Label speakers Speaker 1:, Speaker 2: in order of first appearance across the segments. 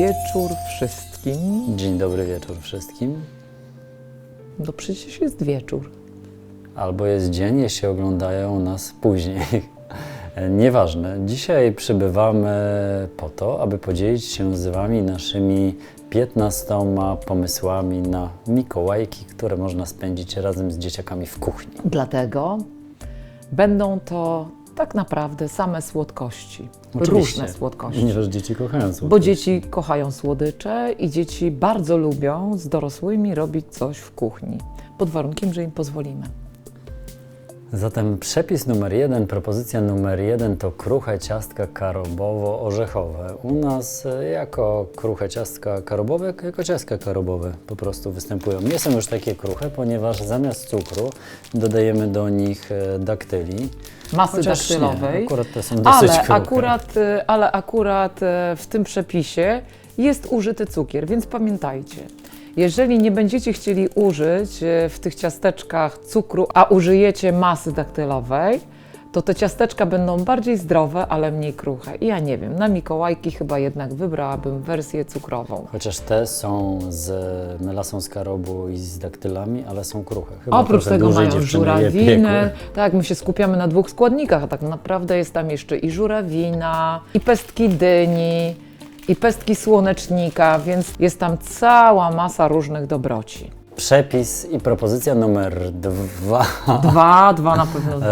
Speaker 1: wieczór wszystkim.
Speaker 2: Dzień dobry wieczór wszystkim.
Speaker 1: No przecież jest wieczór.
Speaker 2: Albo jest dzień, jeśli oglądają nas później. Nieważne. Dzisiaj przybywamy po to, aby podzielić się z Wami naszymi 15 pomysłami na Mikołajki, które można spędzić razem z dzieciakami w kuchni.
Speaker 1: Dlatego będą to tak naprawdę same słodkości.
Speaker 2: Oczywiście,
Speaker 1: Różne słodkości.
Speaker 2: ponieważ dzieci kochają słodkości.
Speaker 1: Bo dzieci kochają słodycze i dzieci bardzo lubią z dorosłymi robić coś w kuchni. Pod warunkiem, że im pozwolimy.
Speaker 2: Zatem przepis numer 1, propozycja numer 1 to kruche ciastka karobowo-orzechowe. U nas jako kruche ciastka karobowe, jako ciastka karobowe po prostu występują. Nie są już takie kruche, ponieważ zamiast cukru dodajemy do nich daktyli.
Speaker 1: Masy
Speaker 2: Chociaż
Speaker 1: daktylowej.
Speaker 2: nie, akurat te są dosyć kruche.
Speaker 1: Ale akurat w tym przepisie jest użyty cukier, więc pamiętajcie. Jeżeli nie będziecie chcieli użyć w tych ciasteczkach cukru, a użyjecie masy daktylowej, to te ciasteczka będą bardziej zdrowe, ale mniej kruche. I ja nie wiem, na Mikołajki chyba jednak wybrałabym wersję cukrową.
Speaker 2: Chociaż te są z melasą z karobu i z daktylami, ale są kruche. Chyba
Speaker 1: Oprócz
Speaker 2: trochę
Speaker 1: tego
Speaker 2: dłużej
Speaker 1: mają
Speaker 2: dziewczyny je
Speaker 1: żurawinę.
Speaker 2: piekły.
Speaker 1: Tak, my się skupiamy na 2 składnikach, a tak naprawdę jest tam jeszcze i żurawina, i pestki dyni, i pestki słonecznika, więc jest tam cała masa różnych dobroci.
Speaker 2: Przepis i propozycja numer 2.
Speaker 1: Dwa na pewno dwa.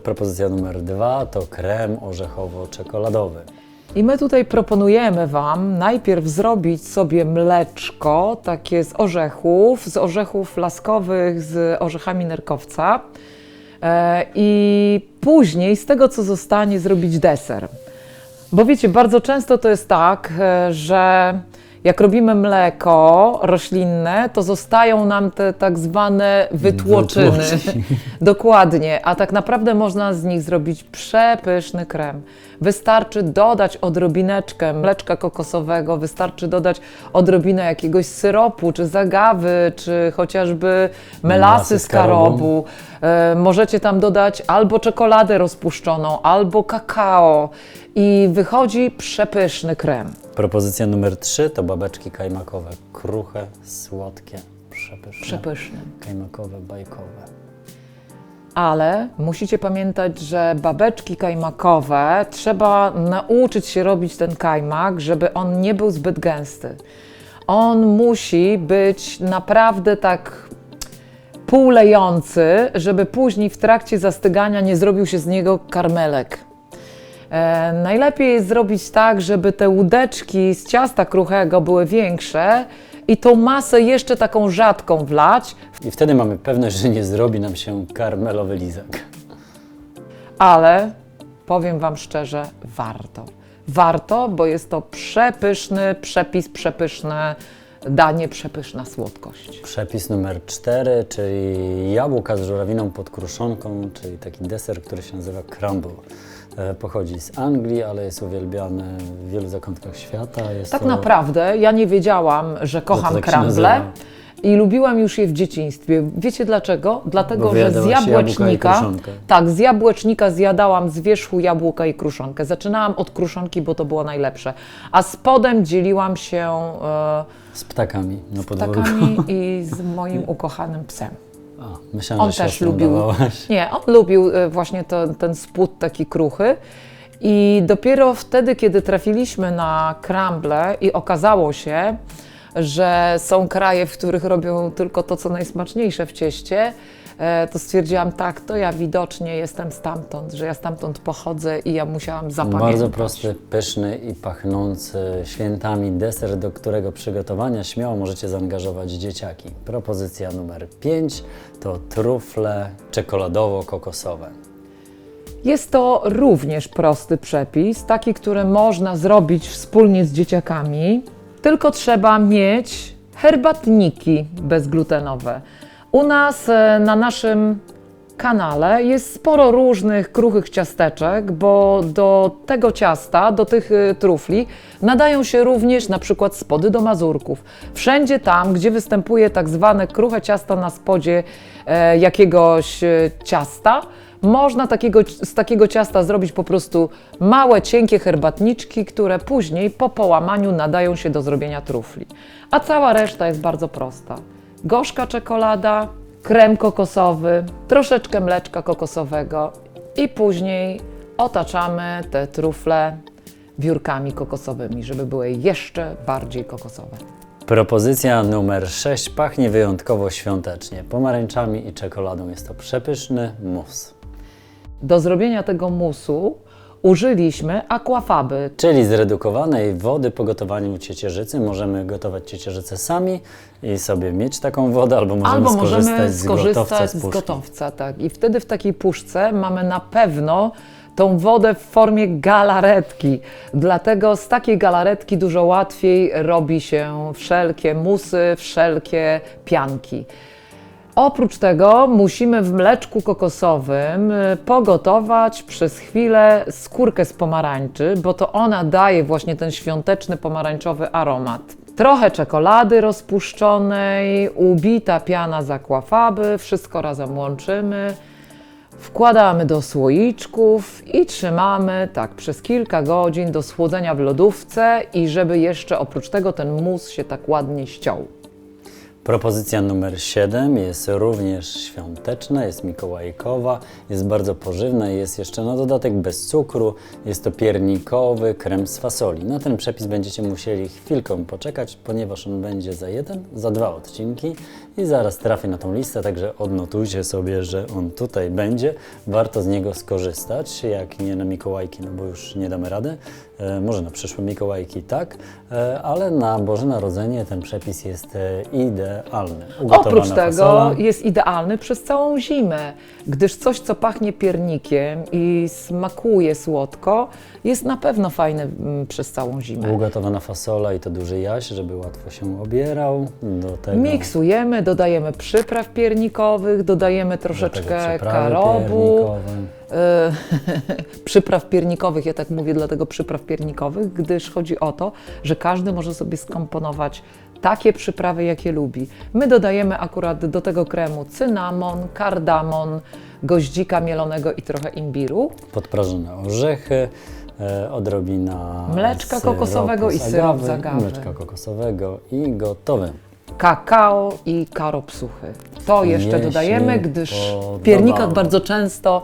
Speaker 2: Propozycja numer 2 to krem orzechowo-czekoladowy.
Speaker 1: I my tutaj proponujemy Wam najpierw zrobić sobie mleczko, takie z orzechów laskowych, z orzechami nerkowca i później z tego, co zostanie, zrobić deser. Bo wiecie, bardzo często to jest tak, że jak robimy mleko roślinne, to zostają nam te tak zwane wytłoczyny. Dokładnie, a tak naprawdę można z nich zrobić przepyszny krem. Wystarczy dodać odrobineczkę mleczka kokosowego, wystarczy dodać odrobinę jakiegoś syropu, czy zagawy, czy chociażby melasy z karobu. Możecie tam dodać albo czekoladę rozpuszczoną, albo kakao i wychodzi przepyszny krem.
Speaker 2: Propozycja numer 3 to babeczki kajmakowe. Kruche, słodkie, przepyszne.
Speaker 1: Przepyszny.
Speaker 2: Kajmakowe, bajkowe.
Speaker 1: Ale musicie pamiętać, że babeczki kajmakowe trzeba nauczyć się robić ten kajmak, żeby on nie był zbyt gęsty. On musi być naprawdę tak półlejący, żeby później w trakcie zastygania nie zrobił się z niego karmelek. Najlepiej jest zrobić tak, żeby te łódeczki z ciasta kruchego były większe i tą masę jeszcze taką rzadką wlać.
Speaker 2: I wtedy mamy pewność, że nie zrobi nam się karmelowy lizak.
Speaker 1: Ale powiem Wam szczerze, warto. Warto, bo jest to przepyszny przepis, przepyszne danie, przepyszna słodkość.
Speaker 2: Przepis numer 4, czyli jabłka z żurawiną pod kruszonką, czyli taki deser, który się nazywa crumble. Pochodzi z Anglii, ale jest uwielbiany w wielu zakątkach świata. Jest
Speaker 1: Tak
Speaker 2: to...
Speaker 1: naprawdę ja nie wiedziałam, że kocham
Speaker 2: tak się
Speaker 1: crumble
Speaker 2: nazywa.
Speaker 1: i lubiłam już je w dzieciństwie. Wiecie dlaczego? Dlatego,
Speaker 2: Bo
Speaker 1: że z
Speaker 2: wyjadałaś jabłka i
Speaker 1: jabłecznika,
Speaker 2: kruszonkę.
Speaker 1: tak, z jabłecznika zjadałam z wierzchu jabłka i kruszonkę. Zaczynałam od kruszonki, bo to było najlepsze, a z spodem dzieliłam się
Speaker 2: Z ptakami na podwórku.
Speaker 1: ptakami i z moim ukochanym psem.
Speaker 2: A, myślałem,
Speaker 1: On
Speaker 2: że
Speaker 1: też
Speaker 2: siostrą
Speaker 1: lubił,
Speaker 2: dawałaś.
Speaker 1: nie, on lubił właśnie ten spód taki kruchy i dopiero wtedy, kiedy trafiliśmy na crumble i okazało się, że są kraje, w których robią tylko to, co najsmaczniejsze w cieście, to stwierdziłam, tak, to ja widocznie jestem stamtąd, że ja stamtąd pochodzę i ja musiałam zapamiętać.
Speaker 2: Bardzo prosty, pyszny i pachnący świętami deser, do którego przygotowania śmiało możecie zaangażować dzieciaki. Propozycja numer 5 to trufle czekoladowo-kokosowe.
Speaker 1: Jest to również prosty przepis, taki, który można zrobić wspólnie z dzieciakami, tylko trzeba mieć herbatniki bezglutenowe. U nas na naszym kanale jest sporo różnych kruchych ciasteczek, bo do tego ciasta, do tych trufli nadają się również na przykład spody do mazurków. Wszędzie tam, gdzie występuje tak zwane kruche ciasto na spodzie jakiegoś ciasta, Można z takiego ciasta zrobić po prostu małe, cienkie herbatniczki, które później po połamaniu nadają się do zrobienia trufli. A cała reszta jest bardzo prosta. Gorzka czekolada, krem kokosowy, troszeczkę mleczka kokosowego i później otaczamy te trufle wiórkami kokosowymi, żeby były jeszcze bardziej kokosowe.
Speaker 2: Propozycja numer 6 pachnie wyjątkowo świątecznie. Pomarańczami i czekoladą jest to przepyszny mus.
Speaker 1: Do zrobienia tego musu użyliśmy aquafaby.
Speaker 2: Czyli zredukowanej wody po gotowaniu ciecierzycy. Możemy gotować ciecierzycę sami i sobie mieć taką wodę, albo możemy skorzystać
Speaker 1: z gotowca. Tak. I wtedy w takiej puszce mamy na pewno tą wodę w formie galaretki. Dlatego z takiej galaretki dużo łatwiej robi się wszelkie musy, wszelkie pianki. Oprócz tego musimy w mleczku kokosowym pogotować przez chwilę skórkę z pomarańczy, bo to ona daje właśnie ten świąteczny pomarańczowy aromat. Trochę czekolady rozpuszczonej, ubita piana z aquafaby, wszystko razem łączymy. Wkładamy do słoiczków i trzymamy tak przez kilka godzin do schłodzenia w lodówce i żeby jeszcze oprócz tego ten mus się tak ładnie ściął.
Speaker 2: Propozycja numer 7 jest również świąteczna, jest mikołajkowa, jest bardzo pożywna i jest jeszcze na dodatek bez cukru. Jest to piernikowy krem z fasoli. Na ten przepis będziecie musieli chwilkę poczekać, ponieważ on będzie za 2 odcinki i zaraz trafi na tą listę, także odnotujcie sobie, że on tutaj będzie. Warto z niego skorzystać, jak nie na Mikołajki, no bo już nie damy rady. Może na przyszłe Mikołajki tak, ale na Boże Narodzenie ten przepis jest idealny.
Speaker 1: Oprócz tego
Speaker 2: fasola
Speaker 1: jest idealny przez całą zimę, gdyż coś, co pachnie piernikiem i smakuje słodko, jest na pewno fajne przez całą zimę.
Speaker 2: ugotowana fasola i to duży jaś, żeby łatwo się obierał. Do tego
Speaker 1: Miksujemy, dodajemy przypraw piernikowych, dodajemy troszeczkę karobu. Przypraw piernikowych, ja tak mówię dlatego przypraw piernikowych, gdyż chodzi o to, że każdy może sobie skomponować takie przyprawy, jakie lubi. My dodajemy akurat do tego kremu cynamon, kardamon, goździka mielonego i trochę imbiru.
Speaker 2: Podprażone orzechy, odrobina
Speaker 1: Mleczka kokosowego i syrop z agawy.
Speaker 2: Mleczka kokosowego i gotowe.
Speaker 1: Kakao i karop suchy. To jeszcze
Speaker 2: Jeśli
Speaker 1: dodajemy, gdyż
Speaker 2: podoba
Speaker 1: w piernikach bardzo często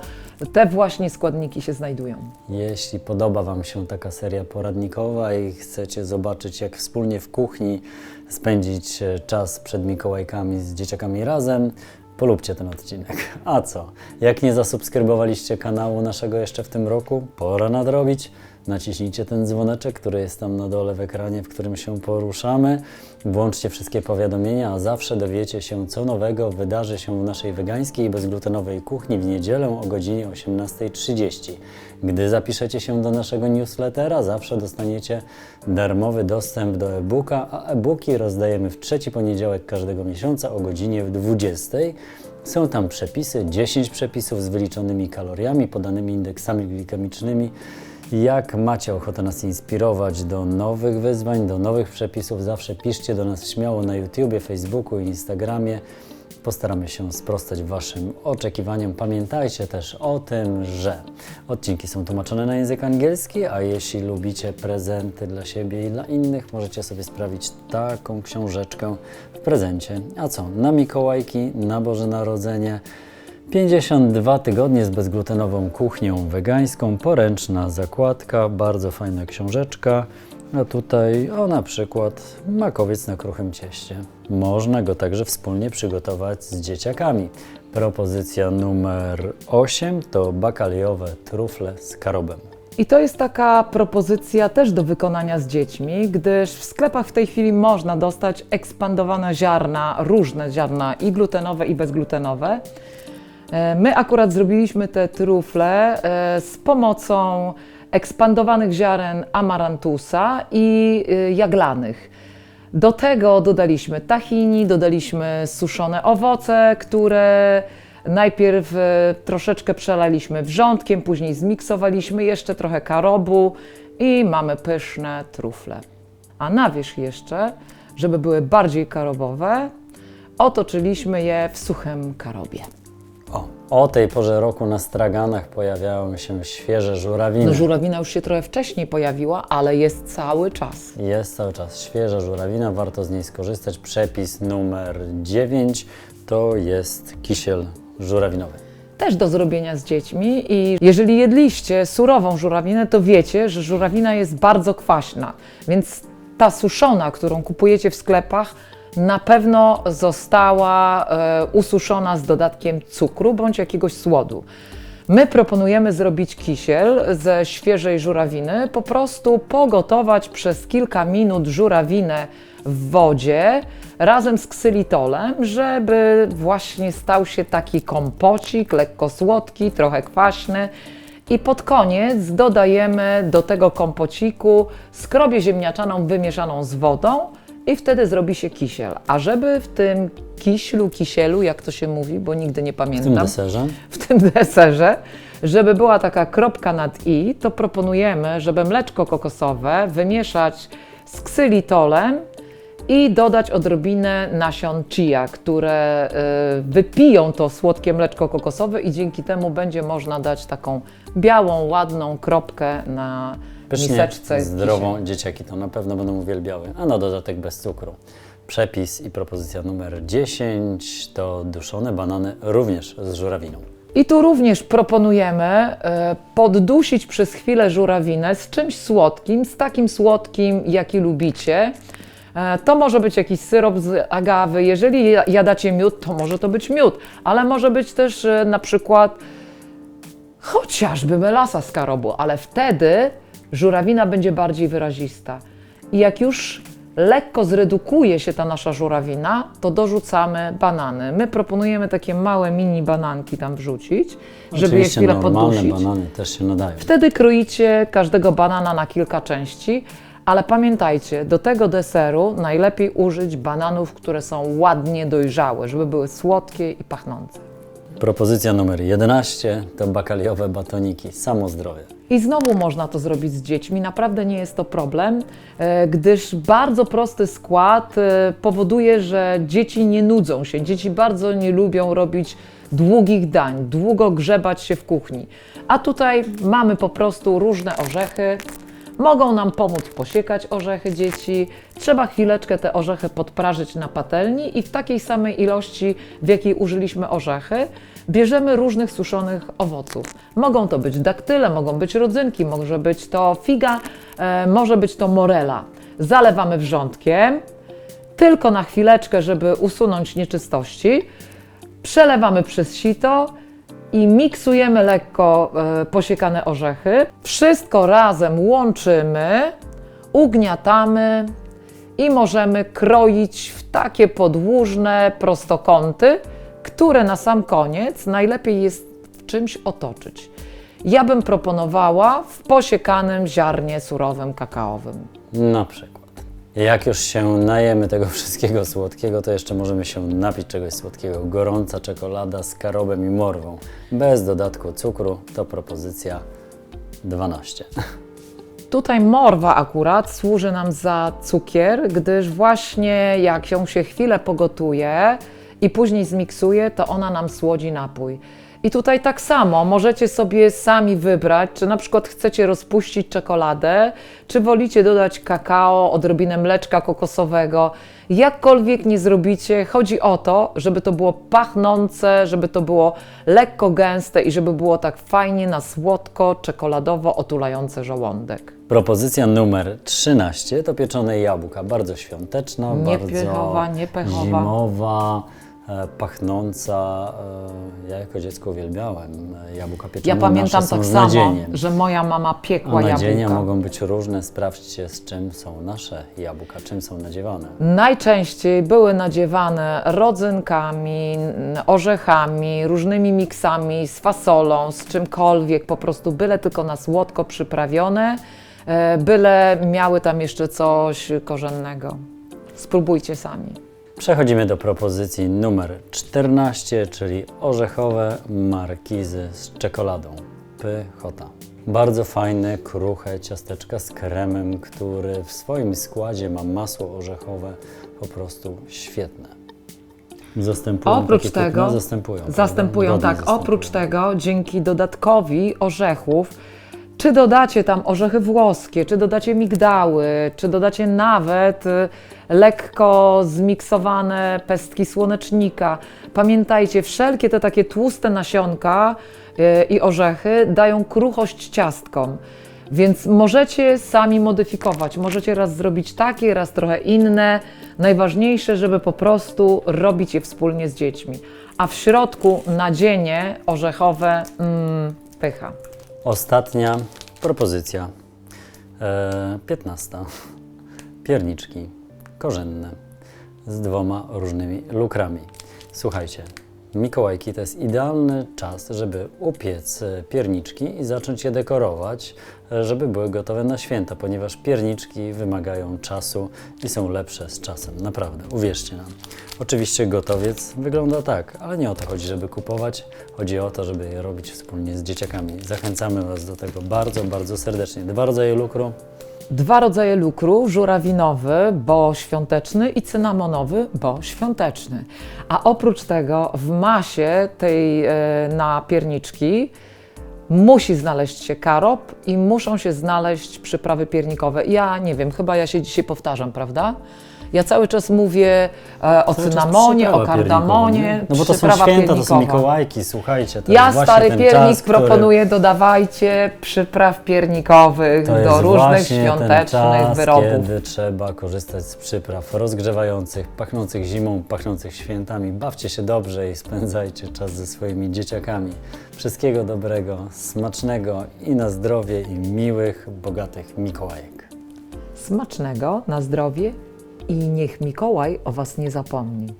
Speaker 1: te właśnie składniki się znajdują.
Speaker 2: Jeśli podoba Wam się taka seria poradnikowa i chcecie zobaczyć, jak wspólnie w kuchni spędzić czas przed Mikołajkami z dzieciakami razem, polubcie ten odcinek. A co? Jak nie zasubskrybowaliście kanału naszego jeszcze w tym roku, pora nadrobić. Naciśnijcie ten dzwoneczek, który jest tam na dole w ekranie, w którym się poruszamy. Włączcie wszystkie powiadomienia, a zawsze dowiecie się, co nowego wydarzy się w naszej wegańskiej i bezglutenowej kuchni w niedzielę o godzinie 18:30. Gdy zapiszecie się do naszego newslettera, zawsze dostaniecie darmowy dostęp do e-booka, a e-booki rozdajemy w 3. poniedziałek każdego miesiąca o godzinie 20:00. Są tam przepisy, 10 przepisów z wyliczonymi kaloriami, podanymi indeksami glikemicznymi. Jak macie ochotę nas inspirować do nowych wyzwań, do nowych przepisów, zawsze piszcie do nas śmiało na YouTubie, Facebooku i Instagramie. Postaramy się sprostać Waszym oczekiwaniom. Pamiętajcie też o tym, że odcinki są tłumaczone na język angielski, a jeśli lubicie prezenty dla siebie i dla innych, możecie sobie sprawić taką książeczkę w prezencie. A co? Na Mikołajki, na Boże Narodzenie. 52 tygodnie z bezglutenową kuchnią wegańską, poręczna zakładka, bardzo fajna książeczka. A tutaj na przykład makowiec na kruchym cieście. Można go także wspólnie przygotować z dzieciakami. Propozycja numer 8 to bakaliowe trufle z karobem.
Speaker 1: I to jest taka propozycja też do wykonania z dziećmi, gdyż w sklepach w tej chwili można dostać ekspandowane ziarna, różne ziarna i glutenowe i bezglutenowe. My akurat zrobiliśmy te trufle z pomocą ekspandowanych ziaren amarantusa i jaglanych. Do tego dodaliśmy tahini, dodaliśmy suszone owoce, które najpierw troszeczkę przelaliśmy wrzątkiem, później zmiksowaliśmy jeszcze trochę karobu i mamy pyszne trufle. A na wierzch jeszcze, żeby były bardziej karobowe, otoczyliśmy je w suchym karobie.
Speaker 2: O tej porze roku na straganach pojawiają się świeże żurawiny.
Speaker 1: No żurawina już się trochę wcześniej pojawiła, ale jest cały czas.
Speaker 2: Jest cały czas świeża żurawina, warto z niej skorzystać. Przepis numer 9 to jest kisiel żurawinowy.
Speaker 1: Też do zrobienia z dziećmi i jeżeli jedliście surową żurawinę, to wiecie, że żurawina jest bardzo kwaśna, więc ta suszona, którą kupujecie w sklepach, na pewno została ususzona z dodatkiem cukru bądź jakiegoś słodu. My proponujemy zrobić kisiel ze świeżej żurawiny, po prostu pogotować przez kilka minut żurawinę w wodzie razem z ksylitolem, żeby właśnie stał się taki kompocik, lekko słodki, trochę kwaśny. I pod koniec dodajemy do tego kompociku skrobię ziemniaczaną wymieszaną z wodą i wtedy zrobi się kisiel. A żeby w tym kisielu, jak to się mówi, bo nigdy nie
Speaker 2: W tym
Speaker 1: pamiętam,
Speaker 2: deserze
Speaker 1: w tym deserze, żeby była taka kropka nad i, to proponujemy, żeby mleczko kokosowe wymieszać z ksylitolem i dodać odrobinę nasion chia, które wypiją to słodkie mleczko kokosowe i dzięki temu będzie można dać taką białą, ładną kropkę na
Speaker 2: pysznie,
Speaker 1: miseczce.
Speaker 2: zdrową, dzieciaki to na pewno będą uwielbiały, a na dodatek bez cukru. Przepis i propozycja numer 10 to duszone banany również z żurawiną.
Speaker 1: I tu również proponujemy poddusić przez chwilę żurawinę z czymś słodkim, z takim słodkim, jaki lubicie. To może być jakiś syrop z agawy. Jeżeli jadacie miód, to może to być miód, ale może być też na przykład chociażby melasa z karobu, ale wtedy żurawina będzie bardziej wyrazista. I jak już lekko zredukuje się ta nasza żurawina, to dorzucamy banany. My proponujemy takie małe mini bananki tam wrzucić, żeby je
Speaker 2: Oczywiście
Speaker 1: chwilę
Speaker 2: normalne
Speaker 1: poddusić.
Speaker 2: banany też się nadają.
Speaker 1: Wtedy kroicie każdego banana na kilka części, ale pamiętajcie, do tego deseru najlepiej użyć bananów, które są ładnie dojrzałe, żeby były słodkie i pachnące.
Speaker 2: Propozycja numer 11 to bakaliowe batoniki, samo zdrowie.
Speaker 1: I znowu można to zrobić z dziećmi, naprawdę nie jest to problem, gdyż bardzo prosty skład powoduje, że dzieci nie nudzą się. Dzieci bardzo nie lubią robić długich dań, długo grzebać się w kuchni. A tutaj mamy po prostu różne orzechy. Mogą nam pomóc posiekać orzechy dzieci. Trzeba chwileczkę te orzechy podprażyć na patelni i w takiej samej ilości, w jakiej użyliśmy orzechy, bierzemy różnych suszonych owoców. Mogą to być daktyle, mogą być rodzynki, może być to figa, może być to morela. Zalewamy wrzątkiem, tylko na chwileczkę, żeby usunąć nieczystości. Przelewamy przez sito i miksujemy lekko posiekane orzechy. Wszystko razem łączymy, ugniatamy i możemy kroić w takie podłużne prostokąty, które na sam koniec najlepiej jest w czymś otoczyć. Ja bym proponowała w posiekanym ziarnie surowym kakaowym.
Speaker 2: Na przykład. Jak już się najemy tego wszystkiego słodkiego, to jeszcze możemy się napić czegoś słodkiego. Gorąca czekolada z karobem i morwą. Bez dodatku cukru to propozycja 12.
Speaker 1: Tutaj morwa akurat służy nam za cukier, gdyż właśnie jak ją się chwilę pogotuje i później zmiksuje, to ona nam słodzi napój. I tutaj tak samo możecie sobie sami wybrać, czy na przykład chcecie rozpuścić czekoladę, czy wolicie dodać kakao, odrobinę mleczka kokosowego. Jakkolwiek nie zrobicie, chodzi o to, żeby to było pachnące, żeby to było lekko gęste i żeby było tak fajnie na słodko, czekoladowo otulające żołądek.
Speaker 2: Propozycja numer 13 to pieczone jabłka. Bardzo świąteczna,
Speaker 1: Nie
Speaker 2: bardzo
Speaker 1: piechowa, nie pechowa.
Speaker 2: zimowa, pachnąca. Ja jako dziecko uwielbiałem jabłka pieczone.
Speaker 1: Ja pamiętam
Speaker 2: Nasze są
Speaker 1: tak
Speaker 2: z
Speaker 1: samo,
Speaker 2: nadzieniem.
Speaker 1: że moja mama piekła
Speaker 2: A nadzienia
Speaker 1: jabłka.
Speaker 2: mogą być różne. Sprawdźcie, z czym są nasze jabłka, czym są nadziewane.
Speaker 1: Najczęściej były nadziewane rodzynkami, orzechami, różnymi miksami, z fasolą, z czymkolwiek, po prostu byle tylko na słodko przyprawione, byle miały tam jeszcze coś korzennego. Spróbujcie sami.
Speaker 2: Przechodzimy do propozycji numer 14, czyli orzechowe markizy z czekoladą. Pychota. Bardzo fajne, kruche ciasteczka z kremem, który w swoim składzie ma masło orzechowe, po prostu świetne. Zastępują
Speaker 1: Oprócz
Speaker 2: takie kupne,
Speaker 1: tego
Speaker 2: zastępują, prawda?
Speaker 1: tak.
Speaker 2: Godnie
Speaker 1: Oprócz
Speaker 2: zastępują.
Speaker 1: tego, dzięki dodatkowi orzechów, czy dodacie tam orzechy włoskie, czy dodacie migdały, czy dodacie nawet lekko zmiksowane pestki słonecznika. Pamiętajcie, wszelkie te takie tłuste nasionka i orzechy dają kruchość ciastkom. Więc możecie sami modyfikować. Możecie raz zrobić takie, raz trochę inne. Najważniejsze, żeby po prostu robić je wspólnie z dziećmi. A w środku nadzienie orzechowe, pycha.
Speaker 2: Ostatnia propozycja, 15. Pierniczki korzenne z 2 różnymi lukrami. Słuchajcie, Mikołajki to jest idealny czas, żeby upiec pierniczki i zacząć je dekorować, żeby były gotowe na święta, ponieważ pierniczki wymagają czasu i są lepsze z czasem, naprawdę, uwierzcie nam. Oczywiście gotowiec wygląda tak, ale nie o to chodzi, żeby kupować, chodzi o to, żeby je robić wspólnie z dzieciakami. Zachęcamy Was do tego bardzo, bardzo serdecznie. 2 rodzaje lukru.
Speaker 1: 2 rodzaje lukru, żurawinowy, bo świąteczny i cynamonowy, bo świąteczny. A oprócz tego w masie tej na pierniczki musi znaleźć się karob i muszą się znaleźć przyprawy piernikowe. Ja nie wiem, chyba ja się dzisiaj powtarzam, prawda? Ja cały czas mówię o
Speaker 2: Cały czas
Speaker 1: cynamonie, o
Speaker 2: przyprawa
Speaker 1: kardamonie,
Speaker 2: piernikowa, nie? No bo to są
Speaker 1: przyprawa
Speaker 2: święta, to są
Speaker 1: piernikowa.
Speaker 2: Mikołajki, słuchajcie. To
Speaker 1: Ja
Speaker 2: jest właśnie
Speaker 1: stary
Speaker 2: ten
Speaker 1: piernik
Speaker 2: czas,
Speaker 1: proponuję, dodawajcie przypraw piernikowych
Speaker 2: To jest
Speaker 1: do różnych
Speaker 2: właśnie ten
Speaker 1: świątecznych
Speaker 2: czas,
Speaker 1: wyrobów.
Speaker 2: kiedy trzeba korzystać z przypraw rozgrzewających, pachnących zimą, pachnących świętami. Bawcie się dobrze i spędzajcie czas ze swoimi dzieciakami. Wszystkiego dobrego, smacznego i na zdrowie i miłych, bogatych Mikołajek.
Speaker 1: Smacznego, na zdrowie i niech Mikołaj o Was nie zapomni.